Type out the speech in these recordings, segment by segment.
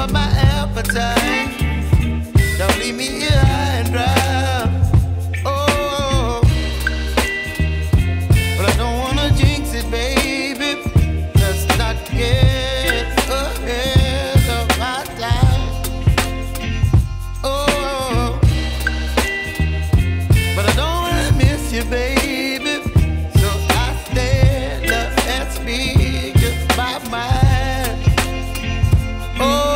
up my appetite. Don't leave me here high and dry. Oh, but I don't wanna jinx it, baby. Let's not get ahead of my time. Oh, but I don't wanna miss you, baby. So I stand up and speak just my mind. Oh.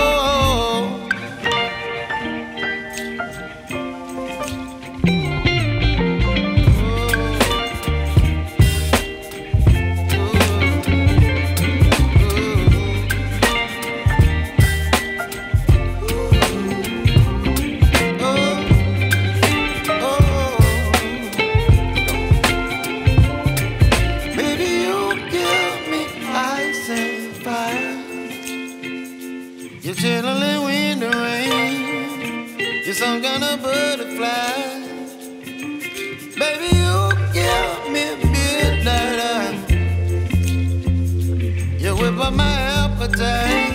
You're chilling when the rain. You're some kind of butterfly. Baby, you give me midnight. You whip up my appetite.